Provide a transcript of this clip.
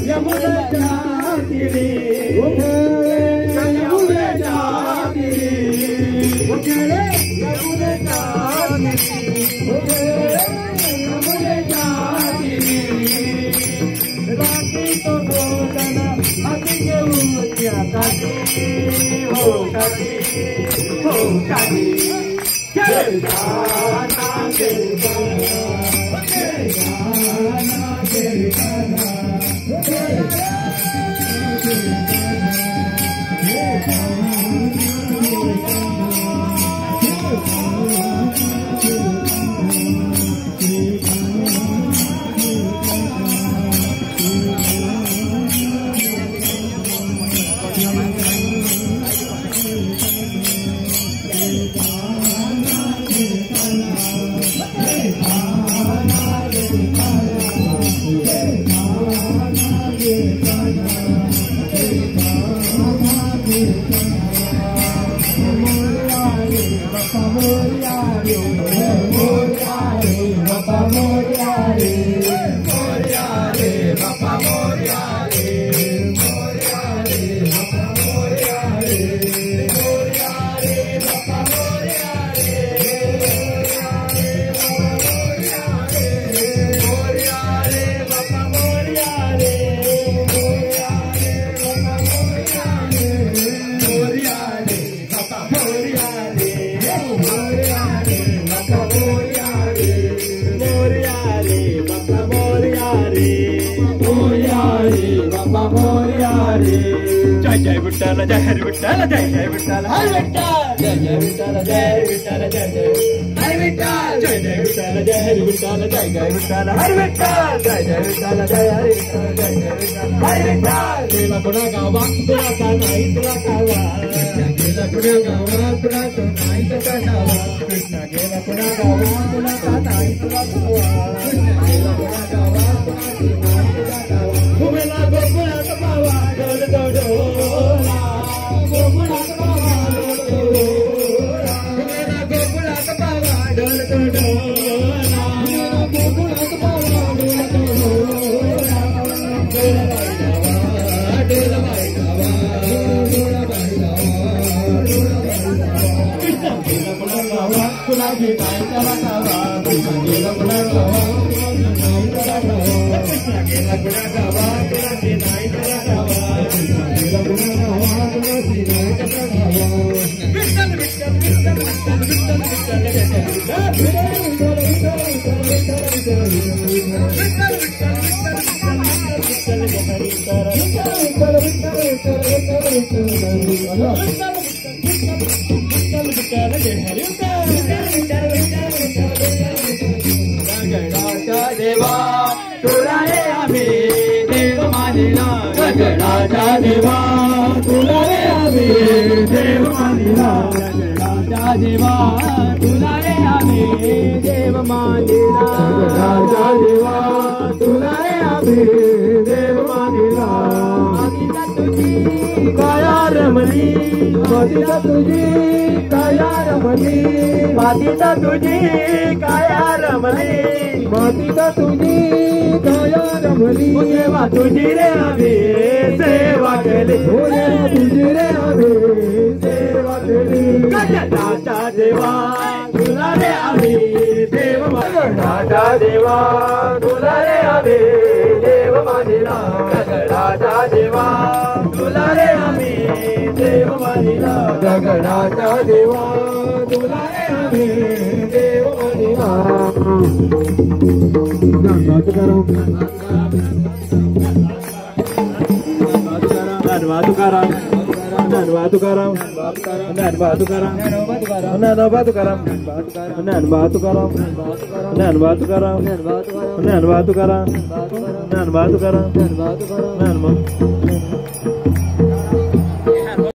यमुनेच्या तीरी यमुनेच्या तीरी खेळे यमुनेच्या यमुनेच्या तीरी राखी तो बोलना हाती घेऊन या काठी हो काठी खेळताना जय जय विठ्ठल जय हरी विठ्ठल जय जय विठ्ठल हरी विठ्ठल जय जय विठ्ठल जय हरी विठ्ठल जय जय हरी विठ्ठल जय जय विठ्ठल जय हरी विठ्ठल जय जय विठ्ठल हरी विठ्ठल जय जय विठ्ठल जय हरी विठ्ठल जय जय विठ्ठल हरी विठ्ठल देवा कोणा गावा तुला का नाही तुला कावा गेला कोणा गावा तुला का नाही तुला कावा कृष्ण गेला कोणा गावा तुला का नाही तुला कावा कृष्ण गेला कोणा गावा तुला का नाही तुला कावा घुमेला गोकुळात बावा डोल डोला गोकुळात बावा डोल डोला घुमेला गोकुळात बावा डोल डोला गोकुळात बावा डोल डोला डोल बाई गावा डोल बाई गावा कृष्ण गेला कोणा गावा तुला घे काय त्याला गावा कृष्ण गेला कोणा गावा कृष्ण गेला कोणा गावा तुला घे नाही त्याला गावा कृष्ण गेला कोणा गावा तुला घे नाही त्याला गावा विठ्ठल विठ्ठल विठ्ठल विठ्ठल विठ्ठल विठ्ठल गगनाचा देवा तुला रे आम्ही देव मानिला गगनाचा देवा तुला रे आम्ही देव मानिला गगनाचा देवा तुला रे आम्ही देव मानिला गगनाचा देवा तुला रे आम्ही देव मानिला मातिता तुझी काया रमली मातिता तुझी काया रमली मातिता तुझी काया रमली मातिता तुझी काया रमली देवा तुझी रे आम्ही सेवा केली देवा तुझी रे आम्ही सेवा केली गगनाचा देवा तुला रे आम्ही देव गगनाचा देवा तुला रे आम्ही देव मानिला गगनाचा देवा तुला रे आम्ही देव मानिला गगनाचा देवा तुला रे आम्ही देव मानिला धन्यवाद करो धन्यवाद तुकाराम धन्यवाद तुकाराम धन्यवाद तुकाराम धन्यवाद तुकाराम धन्यवाद तुकाराम धन्यवाद तुकाराम धन्यवाद तुकाराम धन्यवाद तुकाराम धन्यवाद